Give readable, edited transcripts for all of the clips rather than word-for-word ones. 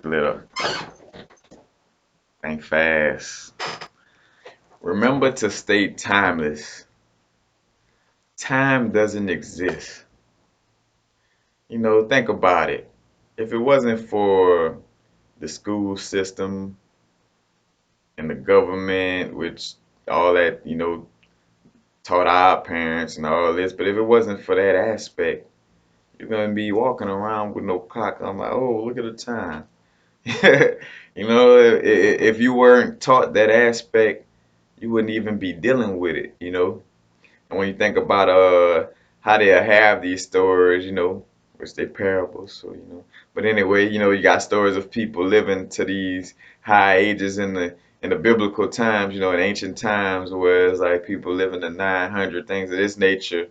little. Think fast. Remember to stay timeless. Time doesn't exist. Think about it. If it wasn't for the school system and the government, which all that, taught our parents and all this, but if it wasn't for that aspect, you're gonna be walking around with no clock. I'm like, oh, look at the time. If you weren't taught that aspect, you wouldn't even be dealing with it. And when you think about how they have these stories, which they parables, so. But anyway, you got stories of people living to these high ages in the biblical times, in ancient times, where it's like people living to 900, things of this nature.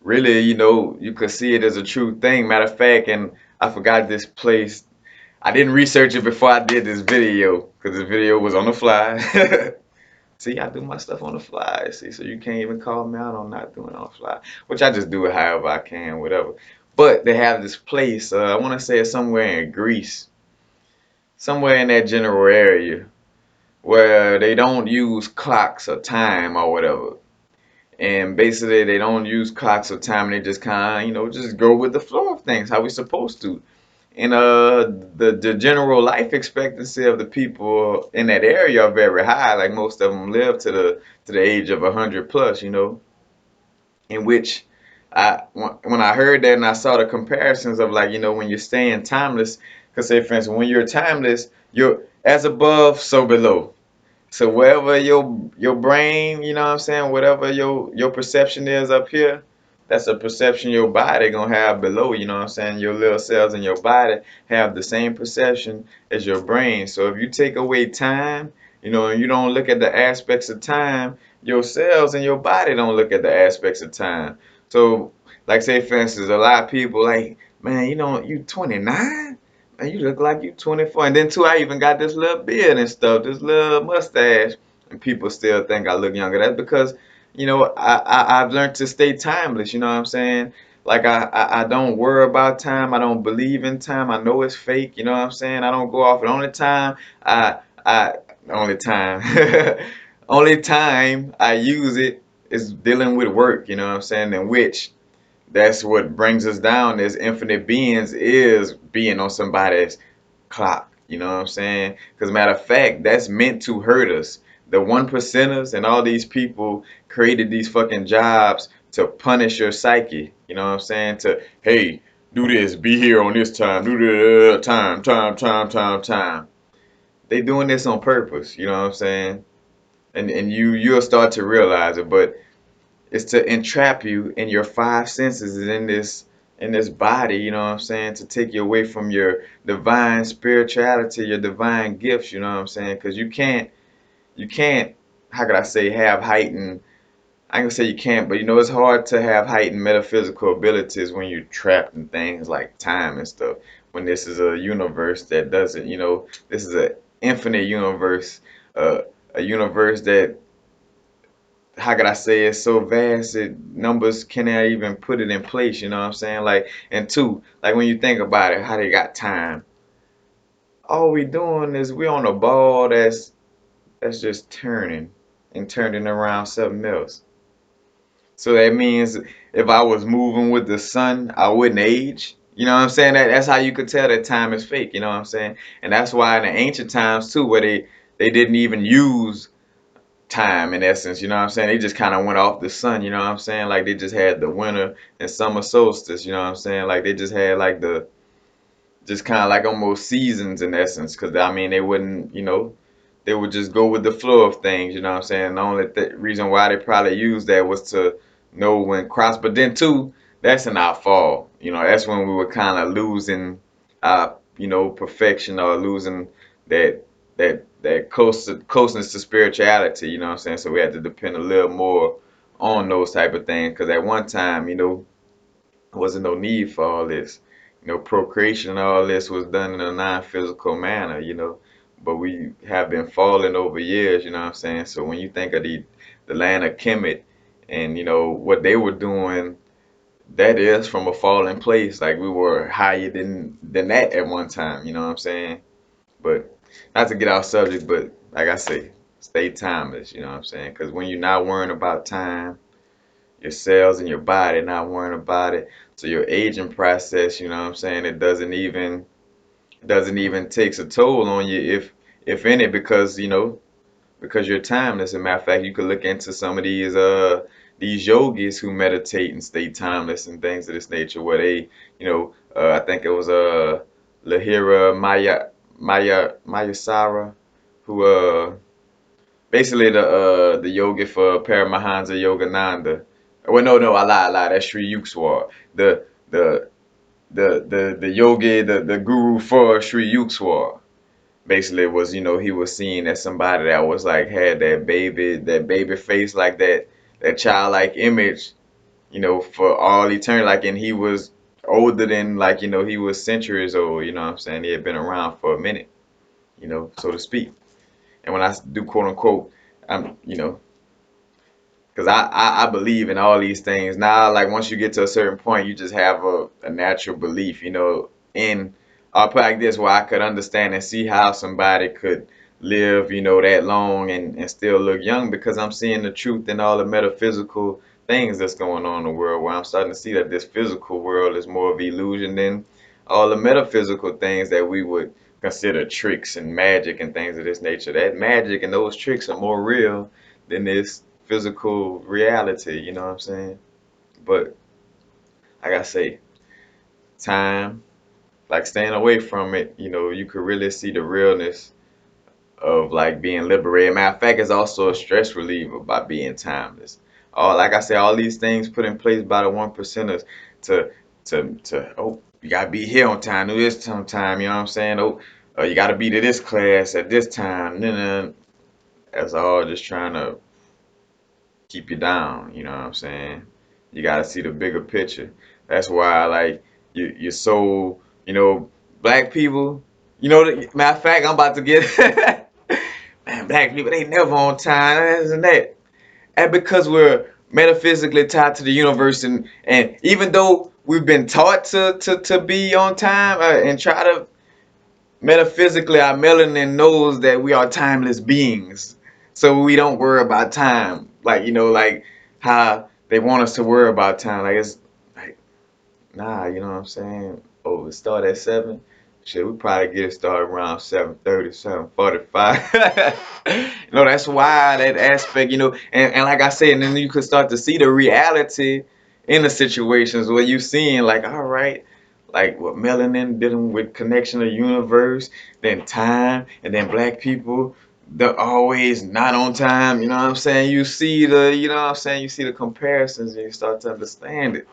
Really, you could see it as a true thing. Matter of fact, and I forgot this place. I didn't research it before I did this video, because the video was on the fly. See, I do my stuff on the fly. See, so you can't even call me out on not doing it on the fly, which I just do it however I can, whatever. But they have this place. I want to say it's somewhere in Greece, somewhere in that general area, where they don't use clocks or time or whatever. And basically, they don't use clocks or time. They just kind of, just go with the flow of things, how we supposed to. And the general life expectancy of the people in that area are very high. Like most of them live to the age of 100 plus. In which when I heard that and I saw the comparisons of like when you're staying timeless, because say for instance when you're timeless, you're as above so below. So wherever your brain, what I'm saying, whatever your perception is up here, that's a perception your body gonna have below, what I'm saying? Your little cells in your body have the same perception as your brain. So if you take away time, and you don't look at the aspects of time, your cells in your body don't look at the aspects of time. So like say for instance, a lot of people like, man, you 29? Man, you look like you 24. And then too, I even got this little beard and stuff, this little mustache, and people still think I look younger. That's because, I've learned to stay timeless. You know what I'm saying? Like I don't worry about time. I don't believe in time. I know it's fake. You know what I'm saying? I don't go off. The only time I the only time only time I use it is dealing with work. You know what I'm saying? In which that's what brings us down as infinite beings is being on somebody's clock. You know what I'm saying? Because matter of fact, that's meant to hurt us. The one percenters and all these people created these fucking jobs to punish your psyche. You know what I'm saying? To hey, do this, be here on this time, do the time. They doing this on purpose. You know what I'm saying? And you'll start to realize it, but it's to entrap you in your five senses in this body, you know what I'm saying, to take you away from your divine spirituality, your divine gifts, you know what I'm saying? Because you can't, how could I say, have heightened, I ain't gonna say you can't, but it's hard to have heightened metaphysical abilities when you're trapped in things like time and stuff. When this is a universe that doesn't, this is an infinite universe, uh, a universe that, how could I say, it's so vast that numbers cannot even put it in place, you know what I'm saying? Like, and two, like when you think about it, how they got time. All we doing is we on a ball that's just turning and turning around something else. So that means if I was moving with the sun, I wouldn't age. You know what I'm saying? That's how you could tell that time is fake, you know what I'm saying? And that's why in the ancient times too, where they didn't even use time in essence, you know what I'm saying? They just kind of went off the sun, you know what I'm saying? Like they just had the winter and summer solstice, you know what I'm saying? Like they just had like just kind of like almost seasons in essence, because I mean, they wouldn't, they would just go with the flow of things, you know what I'm saying? The only reason why they probably used that was to know when crops, but then too, that's in our fall, that's when we were kind of losing our, perfection or losing that that closeness to spirituality, you know what I'm saying? So we had to depend a little more on those type of things, because at one time, there wasn't no need for all this. Procreation and all this was done in a non-physical manner, but we have been falling over years, you know what I'm saying? So when you think of the land of Kemet and what they were doing that is from a fallen place. Like we were higher than that at one time. You know what I'm saying? But not to get off subject, but like I say, stay timeless. You know what I'm saying? Because when you're not worrying about time, your cells and your body not worrying about it. So your aging process, you know what I'm saying? It doesn't even takes a toll on you if any, because because you're timeless. As a matter of fact, you could look into some of these yogis who meditate and stay timeless and things of this nature, where they, I think it was Lahira Mayasara, who basically the yogi for Paramahansa Yogananda. Well, no, I lie. That's Sri Yukswar. The the yogi, the guru for Sri Yukswar basically was, he was seen as somebody that was like had that baby face, like that childlike image, for all eternity. Like, and he was older than, like, he was centuries old, you know what I'm saying? He had been around for a minute, so to speak. And when I do quote unquote, I'm, because I believe in all these things. Now, like, once you get to a certain point, you just have a natural belief, in, I'll put it like this, where I could understand and see how somebody could live, that long and still look young, because I'm seeing the truth in all the metaphysical things that's going on in the world, where I'm starting to see that this physical world is more of illusion than all the metaphysical things that we would consider tricks and magic and things of this nature. That magic and those tricks are more real than this physical reality, you know what I'm saying? But like I say, time, like staying away from it, you could really see the realness of like being liberated. Matter of fact, it's also a stress reliever by being timeless. All, like I said, all these things put in place by the one percenters to oh, you gotta be here on time, do this time, you know what I'm saying? Oh, you gotta be to this class at this time. Nah. That's all just trying to keep you down, you know what I'm saying? You gotta see the bigger picture. That's why, like, you're so, black people, matter of fact, I'm about to get, man, black people, they never on time, isn't that? And because we're metaphysically tied to the universe, and even though we've been taught to be on time, and try to, metaphysically, our melanin knows that we are timeless beings. So we don't worry about time. Like, like how they want us to worry about time. Like, it's like, nah, you know what I'm saying? Oh, it start at 7. Shit, we probably get it started around 7:30, 7:45. That's why that aspect, and like I said, and then you could start to see the reality in the situations where you seeing, like, all right, like what melanin dealing with connection to the universe, then time, and then black people, they're always not on time, you know what I'm saying? You know what I'm saying? You see the comparisons and you start to understand it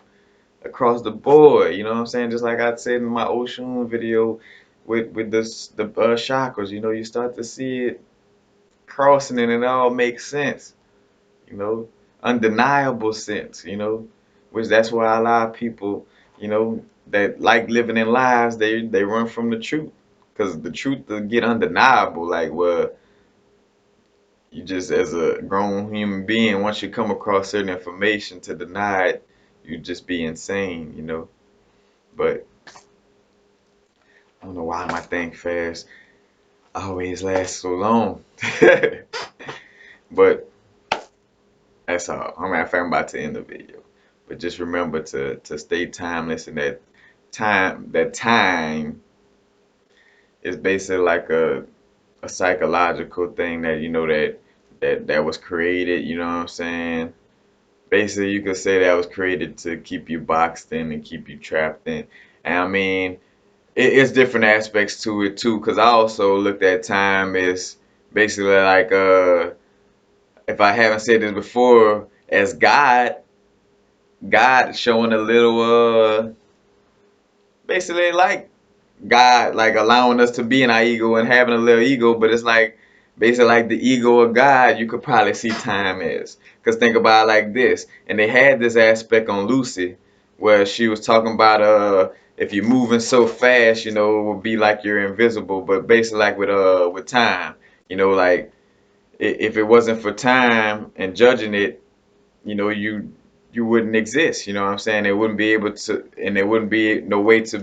across the board. You know what I'm saying? Just like I said in my Oshun video with the chakras. You start to see it crossing and it all makes sense. You know, undeniable sense. Which that's why a lot of people, that like living in lies, they run from the truth, because the truth will get undeniable. Like, well, you just, as a grown human being, once you come across certain information, to deny it, you just be insane. But I don't know why my thing fast always lasts so long. But that's all. I'm about to end the video. But just remember to stay timeless, and that time is basically like a psychological thing that, that was created, you know what I'm saying? Basically, you could say that was created to keep you boxed in and keep you trapped in. And I mean, it's different aspects to it too, because I also looked at time as basically like, if I haven't said this before, as God showing a little, basically like God, like allowing us to be in our ego and having a little ego. But it's like basically like the ego of God, you could probably see time as. Because think about it like this, and they had this aspect on Lucy where she was talking about, if you're moving so fast, it will be like you're invisible. But basically like with time, like, if it wasn't for time and judging it, you you wouldn't exist. You know what I'm saying? It wouldn't be able to, and there wouldn't be no way to,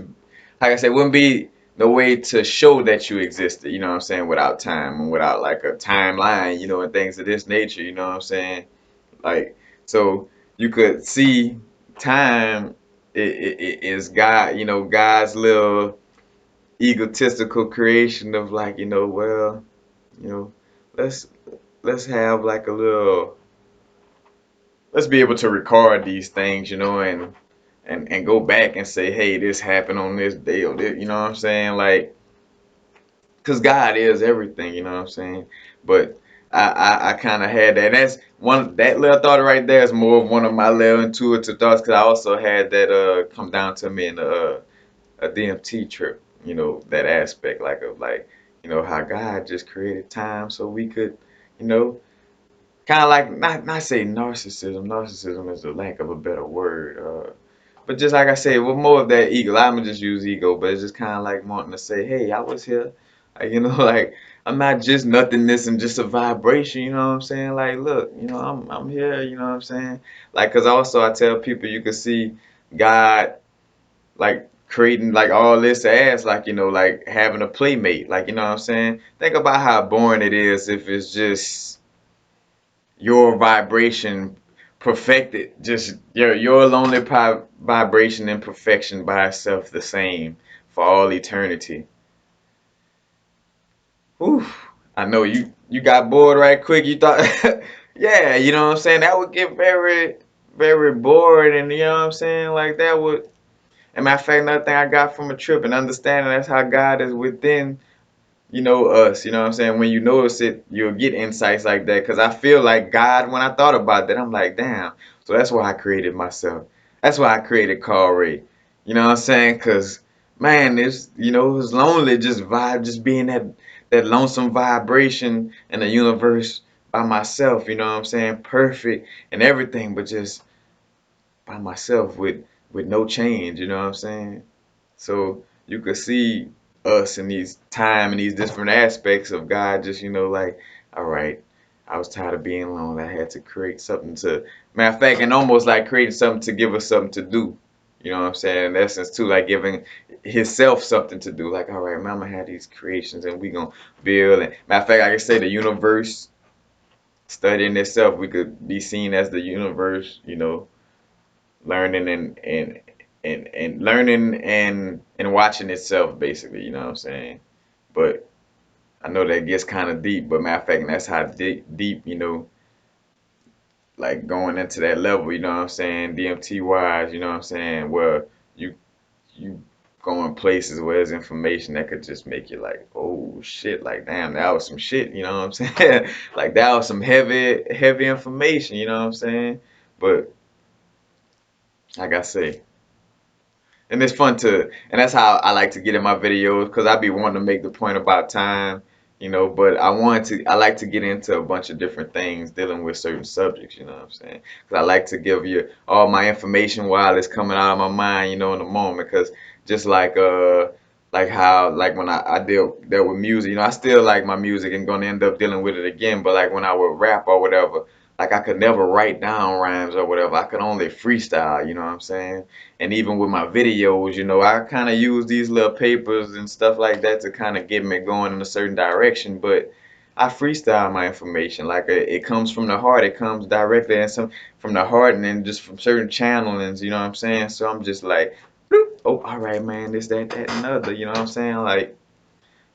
like I said, wouldn't be no way to show that you existed. You know what I'm saying? Without time and without like a timeline, and things of this nature. You know what I'm saying? Like, so you could see time is God. God's little egotistical creation of like, well, you know, let's let's have like a little let's be able to record these things, and go back and say, hey, this happened on this day or this, you know what I'm saying? Like, cause God is everything, you know what I'm saying? But I kind of had that. That's one that little thought right there is more of one of my little intuitive thoughts, cause I also had that come down to me in a DMT trip, that aspect like of like, how God just created time so we could, you know, kind of like not say narcissism. Narcissism is the lack of a better word. But just like I say, with more of that ego, I'm gonna just use ego, but it's just kind of like wanting to say, hey, I was here, like, like I'm not just nothingness and just a vibration. You know what I'm saying? Like, look, I'm here. You know what I'm saying? Like, cause also I tell people you can see God like creating like all this as like like having a playmate. Like, you know what I'm saying? Think about how boring it is if it's just your vibration perfected, just your lonely vibration and perfection by itself the same for all eternity. Oof. I know you got bored right quick. You thought, yeah, you know what I'm saying? That would get very, very bored, and you know what I'm saying? Like that would. And matter of fact, another thing I got from a trip and understanding that's how God is within us, you know what I'm saying? When you notice it, you'll get insights like that. Because I feel like God, when I thought about that, I'm like, damn. So that's why I created myself. That's why I created Carl Ray. You know what I'm saying? Because, man, it was lonely just just being that lonesome vibration in the universe by myself, you know what I'm saying? Perfect and everything, but just by myself with no change, you know what I'm saying? So you could see us in these time and these different aspects of God just, like, all right, I was tired of being alone. I had to create something to, matter of fact, and almost like creating something to give us something to do. You know what I'm saying? In essence, too, like giving himself something to do. Like, all right, man, I'm gonna have these creations and we gonna build. And matter of fact, I can say the universe studying itself, we could be seen as the universe, learning and learning and watching itself basically, you know what I'm saying? But I know that gets kind of deep, but matter of fact, that's how deep, like going into that level, you know what I'm saying? DMT wise, you know what I'm saying? Where you you going places where there's information that could just make you like, oh shit, like damn, that was some shit, you know what I'm saying? Like that was some heavy information, you know what I'm saying? But like I say, and it's fun to, and that's how I like to get in my videos because I be wanting to make the point about time, but I like to get into a bunch of different things dealing with certain subjects, you know what I'm saying? Because I like to give you all my information while it's coming out of my mind, in the moment. Because just like how, like when I deal with music, I still like my music and gonna end up dealing with it again. But like when I would rap or whatever, like I could never write down rhymes or whatever. I could only freestyle, you know what I'm saying? And even with my videos, I kind of use these little papers and stuff like that to kind of get me going in a certain direction. But I freestyle my information. Like it comes from the heart. It comes directly and some from the heart and then just from certain channelings, you know what I'm saying? So I'm just like, bloop, oh, all right, man, this, that, and other, you know what I'm saying? Like,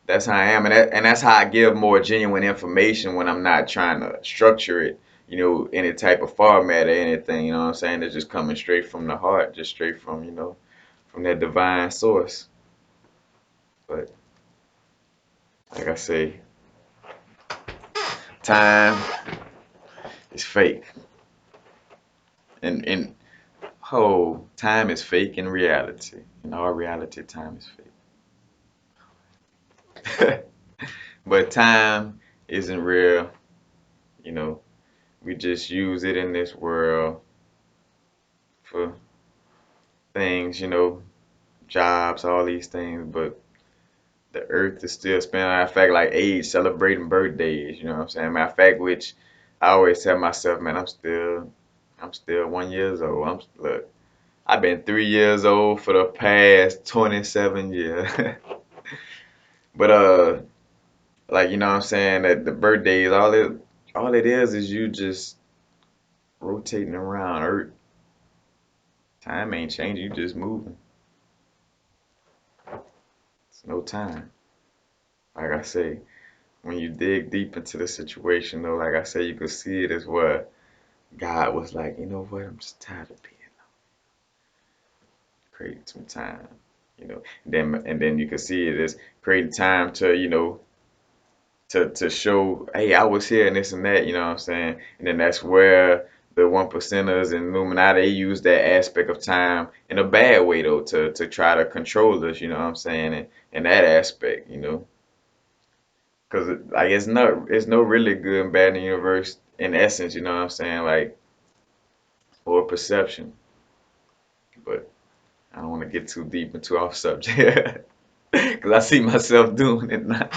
that's how I am, and that's how I give more genuine information when I'm not trying to structure it, any type of format or anything. You know what I'm saying? It's just coming straight from the heart, just straight from from that divine source. But like I say, time is fake, and whole time is fake in reality. In our reality, time is fake. But time isn't real. You know, we just use it in this world for things, jobs, all these things, but the earth is still spinning. Matter of fact, like age, celebrating birthdays, you know what I'm saying? Matter of fact, which I always tell myself, man, I'm still 1 years old. Look, I've been 3 years old for the past 27 years. But like you know what I'm saying, that the birthdays, all it is you just rotating around Earth. Time ain't changing, you just moving. It's no time. Like I say, when you dig deep into the situation though, like I say, you can see it as what God was like, you know what, I'm just tired of being creating some time. And then you can see it as creating time to, to show, hey, I was here and this and that, you know what I'm saying? And then that's where the one percenters and Illuminati, they use that aspect of time in a bad way though, to try to control us, you know what I'm saying? And in that aspect, because like it's no really good and bad in the universe in essence, you know what I'm saying? Like, or perception. But I don't want to get too deep into off subject because I see myself doing it now.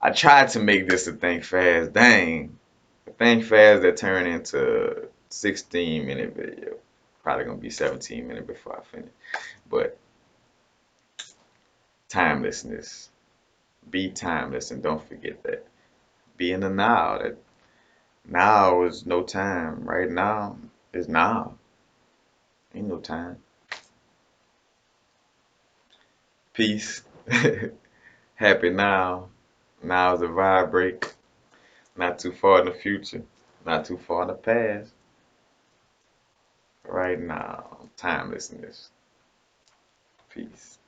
I tried to make this a think fast. Dang. A think fast that turned into 16-minute video. Probably gonna be 17 minutes before I finish. But timelessness. Be timeless and don't forget that. Be in the now. That now is no time. Right now is now. Ain't no time. Peace. Happy now. Now is a vibrate. Not too far in the future. Not too far in the past. Right now. Timelessness. Peace.